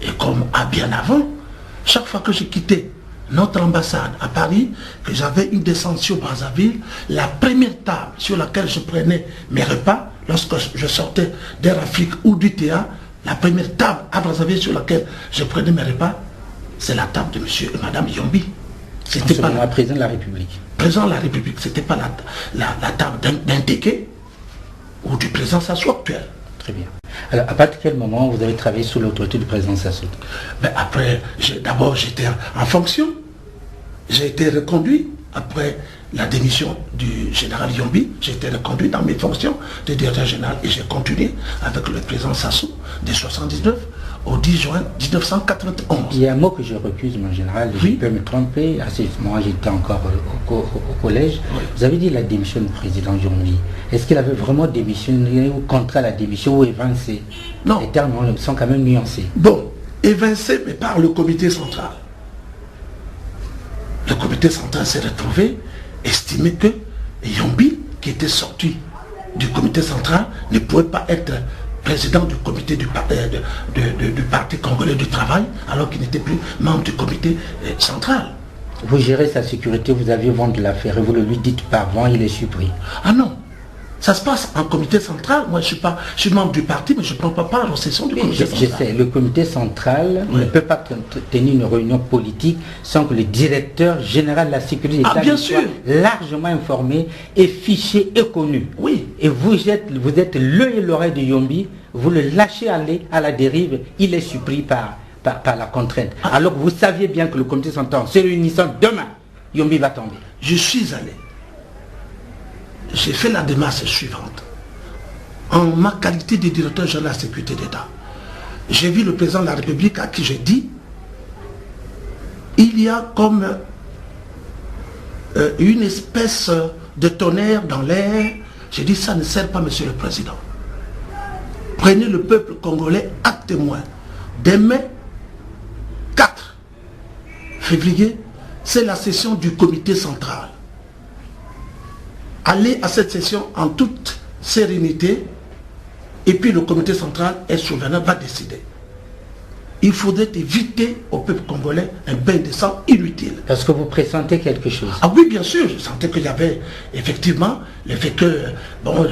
Et comme bien avant, chaque fois que je quittais notre ambassade à Paris, que j'avais une descente sur Brazzaville, la première table sur laquelle je prenais mes repas, lorsque je sortais d'Air Afrique ou du TA, la première table à Brazzaville sur laquelle je prenais mes repas, c'est la table de monsieur et madame Yombi. C'était pas le président de la République. Président de la République, c'était pas la table d'un Téké ou du président Sassou actuel. Très bien. Alors, à partir de quel moment vous avez travaillé sous l'autorité du président Sassou? Après, d'abord j'étais en fonction. J'ai été reconduit après la démission du général Yombi. J'ai été reconduit dans mes fonctions de directeur général et j'ai continué avec le président Sassou de 79 au 10 juin 1991. Il y a un mot que je recuse, mon général, oui. Je peux me tromper. À ce moment, j'étais encore au collège. Oui. Vous avez dit la démission du président Yombi. Est-ce qu'il avait vraiment démissionné ou contre la démission ou évincé? Non. Les termes sont quand même nuancés. Bon, évincé, mais par le comité central. Le comité central s'est retrouvé, estimé que Yombi, qui était sorti du comité central, ne pouvait pas être président du comité du Parti congolais du travail, alors qu'il n'était plus membre du comité central. Vous gérez sa sécurité, vous aviez vent de l'affaire et vous le lui dites pas avant, il est surpris. Ah non, ça se passe en comité central. Moi, je suis membre du parti, mais je ne prends pas part aux sessions du comité central. Je sais, le comité central ne peut pas tenir une réunion politique sans que le directeur général de la sécurité soit largement informé et fiché et connu. Oui. Et vous êtes l'œil et l'oreille de Yombi, vous le lâchez aller à la dérive, il est surpris par la contrainte. Alors que vous saviez bien que le comité central se réunissant demain, Yombi va tomber. Je suis allé. J'ai fait la démarche suivante. En ma qualité de directeur général de la sécurité d'État, j'ai vu le président de la République à qui j'ai dit, il y a comme une espèce de tonnerre dans l'air. J'ai dit, ça ne sert pas, monsieur le président. Prenez le peuple congolais à témoin. Demain, 4 février, c'est la session du comité central. Allez à cette session en toute sérénité et puis le comité central est souverain, va décider. Il faudrait éviter au peuple congolais un bain de sang inutile. Parce que vous pressentez quelque chose. Ah oui, bien sûr, je sentais qu'il y avait effectivement le fait que, bon,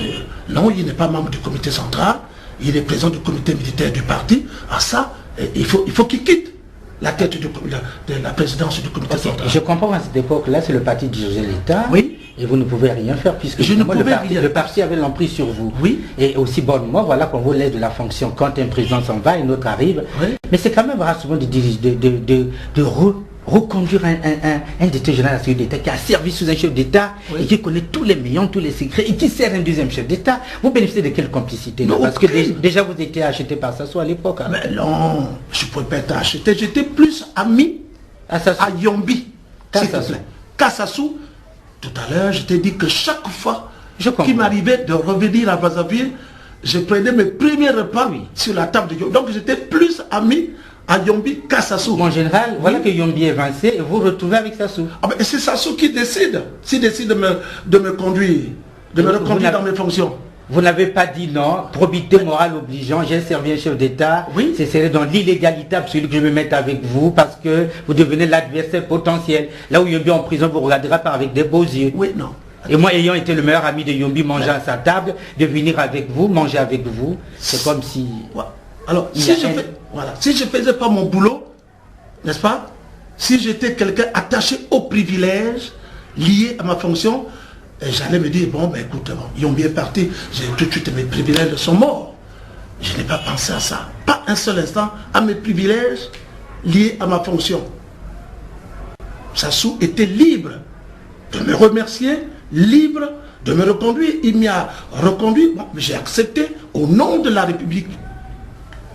non, il n'est pas membre du comité central, il est président du comité militaire du parti. À ça, il faut qu'il quitte la tête de la présidence du comité central. Je comprends à cette époque-là, c'est le parti qui dirigeait l'État. Oui. Et vous ne pouvez rien faire puisque le parti avait l'emprise sur vous. Oui. Et aussi bonnement, voilà qu'on vous laisse de la fonction quand un président s'en va et un autre arrive. Oui. Mais c'est quand même rare souvent de reconduire un directeur général de la sécurité d'État qui a servi sous un chef d'État et qui connaît tous les millions, tous les secrets et qui sert un deuxième chef d'État. Vous bénéficiez de quelle complicité là? Parce que déjà vous étiez acheté par Sassou à l'époque. Hein. Mais non, je ne pouvais pas être acheté. J'étais plus ami à Yombi. Qu'à Sassou. Tout à l'heure, je t'ai dit que chaque fois qu'il m'arrivait de revenir à Brazzaville, je prenais mes premiers repas sur la table de Yombi. Donc j'étais plus ami à Yombi qu'à Sassou. Mon général, voilà que Yombi est évincé et vous retrouvez avec Sassou. Ah ben, c'est Sassou qui décide. S'il décide de me conduire, de me reconduire dans mes fonctions. Vous n'avez pas dit non, probité morale obligeant, j'ai servi un chef d'État, ce serait dans l'illégalité absolue que je me mette avec vous parce que vous devenez l'adversaire potentiel. Là où Yombi est en prison, vous ne regarderez pas avec des beaux yeux. Oui, non. Et moi, ayant été le meilleur ami de Yombi, manger à sa table, de venir avec vous, manger avec vous, c'est comme si... Ouais. Alors, si je ne faisais pas mon boulot, n'est-ce pas? Si j'étais quelqu'un attaché aux privilèges liés à ma fonction, j'allais me dire, bon, ben écoute, Yombi est parti, tout de suite mes privilèges sont morts. Je n'ai pas pensé à ça. Pas un seul instant à mes privilèges liés à ma fonction. Sassou était libre de me remercier, libre de me reconduire. Il m'y a reconduit, bon, j'ai accepté au nom de la République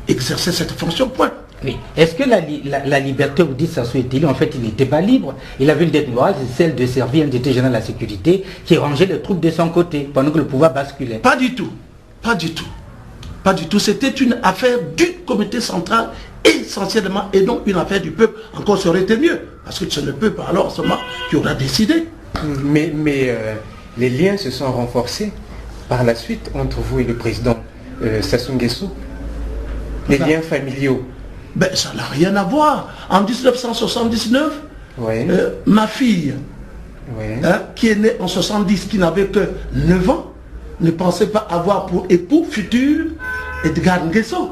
exercer cette fonction, point. Oui. Est-ce que la liberté, vous dites, Sassou était libre? En fait, il n'était pas libre. Il avait une dette morale, c'est celle de servir un directeur général de la sécurité qui rangeait les troupes de son côté pendant que le pouvoir basculait. Pas du tout. Pas du tout. Pas du tout. C'était une affaire du comité central essentiellement et non une affaire du peuple. Encore, ça aurait été mieux. Parce que c'est le peuple alors seulement qui aura décidé. Mais les liens se sont renforcés par la suite entre vous et le président Sassou Nguesso. Les liens familiaux. Ben, ça n'a rien à voir. En 1979, Oui. Ma fille, Oui. qui est née en 70, qui n'avait que 9 ans, ne pensait pas avoir pour époux futur Edgar Nguesso.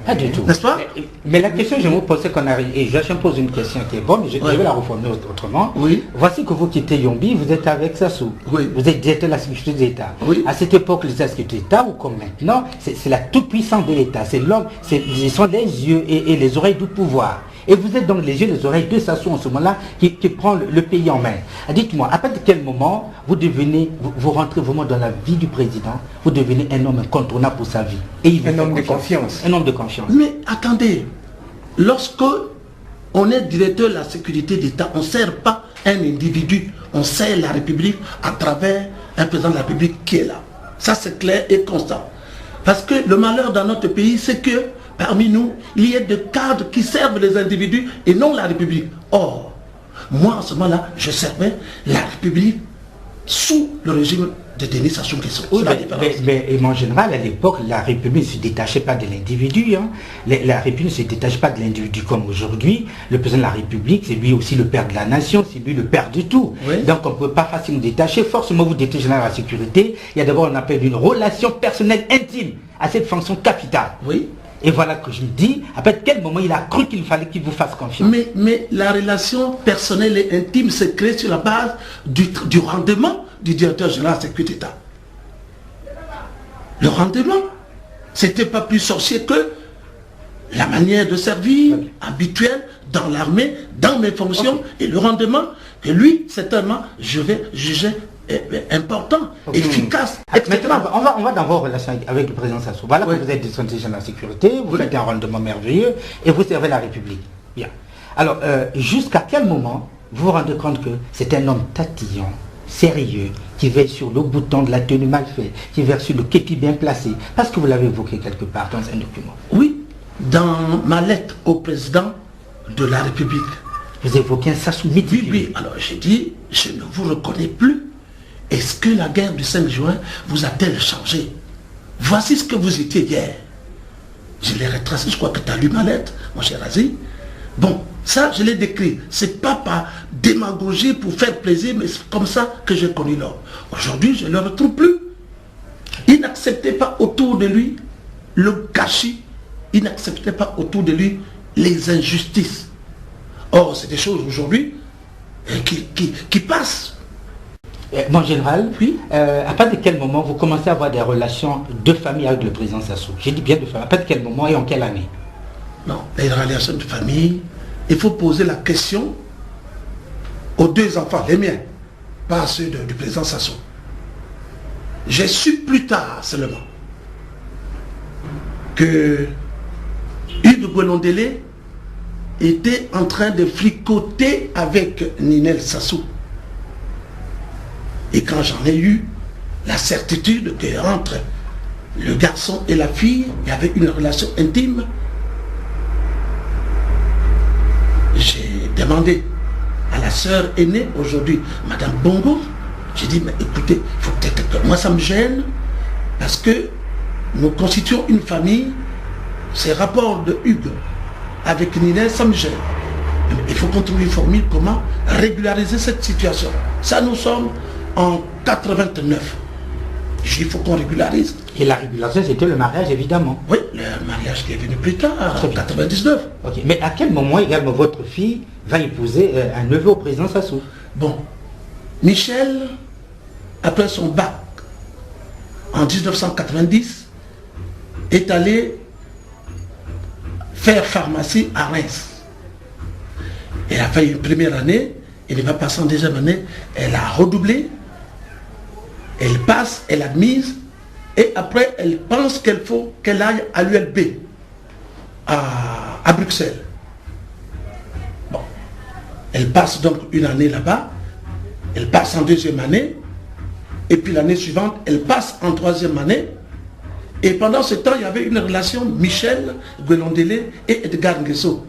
Pas du tout. N'est-ce pas? Mais la question que je me pose, c'est qu'on arrive, et je me pose une question qui est bonne, mais je vais la reformuler autrement. Oui. Voici que vous quittez Yombi, vous êtes avec Sassou. Oui. Vous êtes directeur de la sécurité d'État. Oui. À cette époque, les sécurité d'État, ou comme maintenant, c'est la toute-puissance de l'État. C'est l'homme, ils sont les yeux et les oreilles du pouvoir. Et vous êtes donc les yeux et les oreilles de Sassou en ce moment-là qui prend le pays en main. Dites-moi, à partir de quel moment vous rentrez vraiment dans la vie du président, vous devenez un homme incontournable pour sa vie. Et il vous Un fait homme de confiance. Un homme de confiance. Mais attendez, lorsque on est directeur de la sécurité d'État, on ne sert pas un individu, on sert la République à travers un président de la République qui est là. Ça c'est clair et constant. Parce que le malheur dans notre pays, c'est que parmi nous, il y a des cadres qui servent les individus et non la République. Or, moi en ce moment-là, je servais la République sous le régime de Denis Sassou Nguesso. Oui, C'est la différence. mais en général, à l'époque, la République ne se détachait pas de l'individu. Hein. La République ne se détache pas de l'individu comme aujourd'hui. Le président de la République, c'est lui aussi le père de la nation, c'est lui le père de tout. Oui. Donc on ne peut pas facilement détacher. Forcément, vous détachez général de la sécurité. Il y a d'abord, on appelle une relation personnelle intime à cette fonction capitale. Oui. Et voilà que je me dis, à partir de quel moment il a cru qu'il fallait qu'il vous fasse confiance. Mais la relation personnelle et intime se crée sur la base du rendement du directeur général de la sécurité d'État. Le rendement, c'était pas plus sorcier que la manière de servir habituelle dans l'armée, dans mes fonctions, et le rendement que lui, certainement, je vais juger important, efficace, etc. Maintenant, on va dans vos relations avec le président Sassou. Voilà que vous êtes directeur général de la sécurité, vous faites un rendement merveilleux et vous servez la République. Bien. Alors, jusqu'à quel moment vous vous rendez compte que c'est un homme tatillon, sérieux, qui veille sur le bouton de la tenue mal faite, qui veille sur le képi bien placé, parce que vous l'avez évoqué quelque part dans un document. Oui, dans ma lettre au président de la République. Vous évoquez un Sassou méticuleux. Oui, alors j'ai dit, je ne vous reconnais plus. Est-ce que la guerre du 5 juin vous a-t-elle changé? Voici ce que vous étiez hier. Je l'ai retracé, je crois que tu as lu ma lettre, mon cher Aziz. Bon, ça, je l'ai décrit. C'est pas par démagogie pour faire plaisir, mais c'est comme ça que j'ai connu l'homme. Aujourd'hui, je ne le retrouve plus. Il n'acceptait pas autour de lui le gâchis. Il n'acceptait pas autour de lui les injustices. Or, c'est des choses aujourd'hui qui passent. Mon général, Oui. À partir de quel moment vous commencez à avoir des relations de famille avec le président Sassou? J'ai dit bien de famille. À partir de quel moment et en quelle année? Non, les relations de famille, il faut poser la question aux deux enfants, les miens, pas ceux du président Sassou. J'ai su plus tard seulement que Hugues Gwelondélé était en train de fricoter avec Ninel Sassou. Et quand j'en ai eu la certitude qu'entre le garçon et la fille, il y avait une relation intime, j'ai demandé à la sœur aînée aujourd'hui, Madame Bongo, j'ai dit, mais écoutez, il faut peut-être que moi ça me gêne, parce que nous constituons une famille, ces rapports de Hugues avec Ninel, ça me gêne. Il faut qu'on trouve une formule comment régulariser cette situation. Ça, nous sommes en 89. Il faut qu'on régularise. Et la régularisation, c'était le mariage, évidemment. Oui, le mariage qui est venu plus tard, en 99. Ok. Mais à quel moment également votre fille va épouser un neveu au président Sassou? Bon, Michel, après son bac, en 1990, est allé faire pharmacie à Reims. Elle a fait une première année, elle va passer en deuxième année, elle a redoublé, elle passe, elle admise, et après elle pense qu'il faut qu'elle aille à l'ULB, à Bruxelles. Bon, elle passe donc une année là-bas, elle passe en deuxième année, et puis l'année suivante, elle passe en troisième année, et pendant ce temps, il y avait une relation Michel Gwelondélé et Edgar Nguesso.